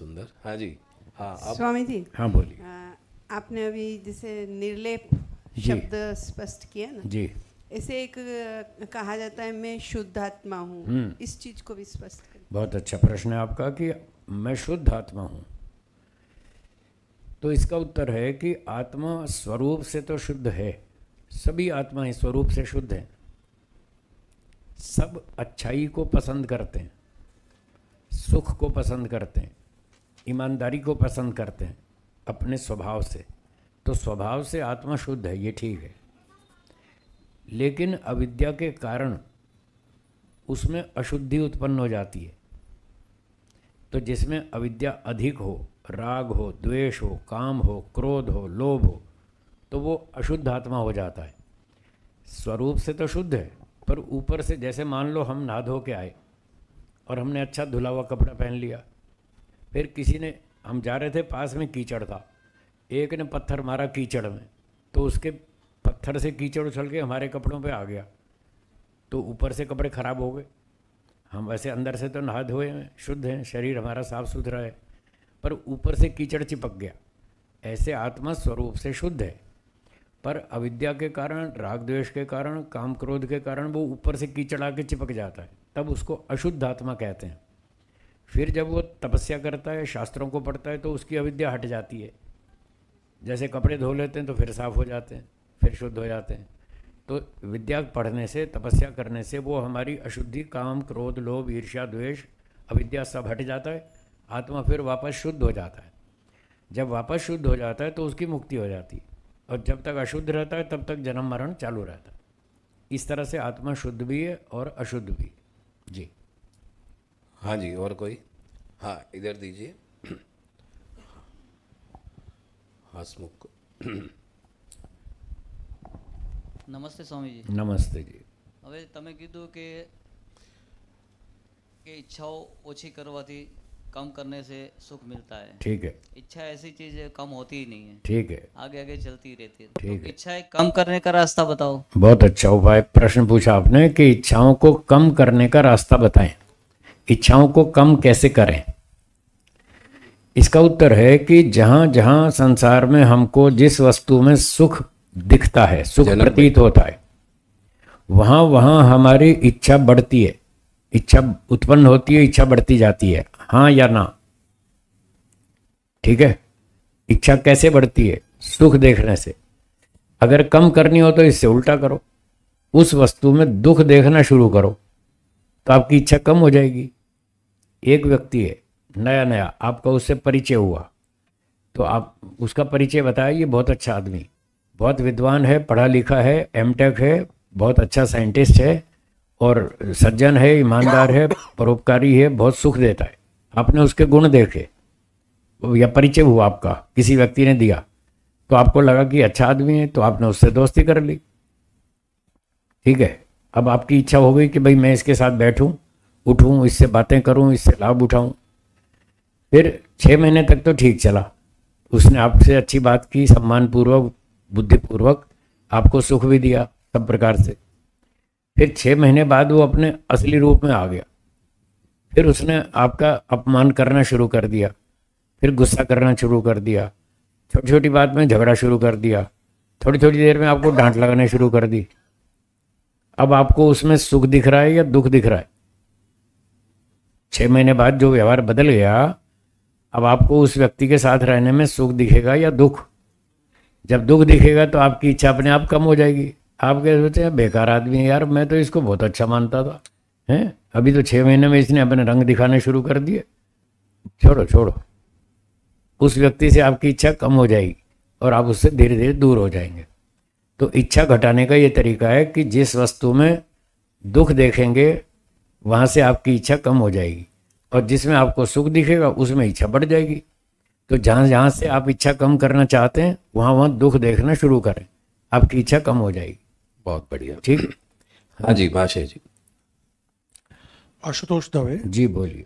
सुंदर। हाँ जी, हाँ आप। स्वामी जी, हाँ बोलिए। आपने अभी जैसे निर्लेप जी। शब्द स्पष्ट किया ना, जी। ऐसे एक कहा जाता है मैं शुद्ध आत्मा हूँ, इस चीज को भी स्पष्ट करें। बहुत अच्छा प्रश्न है आपका कि मैं शुद्ध आत्मा हूँ। तो इसका उत्तर है कि आत्मा स्वरूप से तो शुद्ध है, सभी आत्माएं स्वरूप से शुद्ध हैं, सब अच्छाई को पसंद करते हैं, सुख को पसंद करते हैं, ईमानदारी को पसंद करते हैं अपने स्वभाव से। तो स्वभाव से आत्मा शुद्ध है, ये ठीक है। लेकिन अविद्या के कारण उसमें अशुद्धि उत्पन्न हो जाती है। तो जिसमें अविद्या अधिक हो, राग हो, द्वेष हो, काम हो, क्रोध हो, लोभ हो, तो वो अशुद्ध आत्मा हो जाता है। स्वरूप से तो शुद्ध है, पर ऊपर से जैसे मान लो हम नहा धो के आए और हमने अच्छा धुला हुआ कपड़ा पहन लिया, फिर किसी ने, हम जा रहे थे, पास में कीचड़ था, एक ने पत्थर मारा कीचड़ में, तो उसके पत्थर से कीचड़ उछल के हमारे कपड़ों पे आ गया, तो ऊपर से कपड़े खराब हो गए। हम वैसे अंदर से तो नहा धोए हैं, शुद्ध हैं, शरीर हमारा साफ सुथरा है, पर ऊपर से कीचड़ चिपक गया। ऐसे आत्मा स्वरूप से शुद्ध है, पर अविद्या के कारण, राग द्वेष के कारण, काम क्रोध के कारण वो ऊपर से कीचड़ आके चिपक जाता है, तब उसको अशुद्ध आत्मा कहते हैं। फिर जब वो तपस्या करता है, शास्त्रों को पढ़ता है, तो उसकी अविद्या हट जाती है। जैसे कपड़े धो लेते हैं तो फिर साफ हो जाते हैं, फिर शुद्ध हो जाते हैं। तो विद्या पढ़ने से, तपस्या करने से वो हमारी अशुद्धि, काम क्रोध लोभ ईर्ष्या द्वेष अविद्या सब हट जाता है, आत्मा फिर वापस शुद्ध हो जाता है। जब वापस शुद्ध हो जाता है तो उसकी मुक्ति हो जाती है, और जब तक अशुद्ध रहता है तब तक जन्म मरण चालू रहता है। इस तरह से आत्मा शुद्ध भी है और अशुद्ध भी। जी हाँ जी, और कोई? हाँ इधर दीजिए, हसमुख को। નમસ્તે સ્વામીજી। नमस्ते जी। હવે તમે કીધું કે ઈચ્છાઓ ઓછી કરવાથી कम करने से सुख मिलता है। ठीक है। इच्छा ऐसी चीज है, कम होती ही नहीं है, ठीक है, आगे आगे चलती रहती है। ठीक तो है। इच्छाएं कम करने का रास्ता बताओ। बहुत अच्छा उपाय प्रश्न पूछा आपने कि इच्छाओं को कम करने का रास्ता बताएं। इच्छाओं को कम कैसे करें? इसका उत्तर है कि जहां जहां संसार में हमको जिस वस्तु में सुख दिखता है, सुख प्रतीत होता है, वहां वहां हमारी इच्छा बढ़ती है, इच्छा उत्पन्न होती है, इच्छा बढ़ती जाती है। हाँ या ना? ठीक है। इच्छा कैसे बढ़ती है? सुख देखने से। अगर कम करनी हो तो इससे उल्टा करो, उस वस्तु में दुख देखना शुरू करो, तो आपकी इच्छा कम हो जाएगी। एक व्यक्ति है, नया नया आपका उससे परिचय हुआ, तो आप उसका परिचय बताया, ये बहुत अच्छा आदमी, बहुत विद्वान है, पढ़ा लिखा है, एमटेक है, बहुत अच्छा साइंटिस्ट है और सज्जन है, ईमानदार है, परोपकारी है, बहुत सुख देता है। आपने उसके गुण देखे या परिचय हुआ आपका, किसी व्यक्ति ने दिया, तो आपको लगा कि अच्छा आदमी है, तो आपने उससे दोस्ती कर ली। ठीक है। अब आपकी इच्छा हो गई कि भाई मैं इसके साथ बैठूं, उठूं, इससे बातें करूं, इससे लाभ उठाऊं। फिर 6 महीने तक तो ठीक चला, उसने आपसे अच्छी बात की, सम्मानपूर्वक बुद्धिपूर्वक आपको सुख भी दिया सब प्रकार से। फिर 6 महीने बाद वो अपने असली रूप में आ गया, फिर उसने आपका अपमान करना शुरू कर दिया, फिर गुस्सा करना शुरू कर दिया, छोटी छोटी बात में झगड़ा शुरू कर दिया, थोड़ी थोड़ी देर में आपको डांट लगाने शुरू कर दी। अब आपको उसमें सुख दिख रहा है या दुख दिख रहा है? 6 महीने बाद जो व्यवहार बदल गया, अब आपको उस व्यक्ति के साथ रहने में सुख दिखेगा या दुख? जब दुख दिखेगा तो आपकी इच्छा अपने आप कम हो जाएगी। आप क्या सोचे, बेकार आदमी है यार, मैं तो इसको बहुत अच्छा मानता था, हैं, अभी तो 6 महीने में इसने अपने रंग दिखाने शुरू कर दिए। छोड़ो छोड़ो, उस व्यक्ति से आपकी इच्छा कम हो जाएगी और आप उससे धीरे धीरे दूर हो जाएंगे। तो इच्छा घटाने का ये तरीका है कि जिस वस्तु में दुख देखेंगे वहाँ से आपकी इच्छा कम हो जाएगी, और जिसमें आपको सुख दिखेगा उसमें इच्छा बढ़ जाएगी। तो जहाँ जहाँ से आप इच्छा कम करना चाहते हैं वहाँ वहाँ दुख देखना शुरू करें, आपकी इच्छा कम हो जाएगी। बहुत बढ़िया। ठीक है। हाँ जी, भाषे जी। आशुतोष दवे जी बोलिए।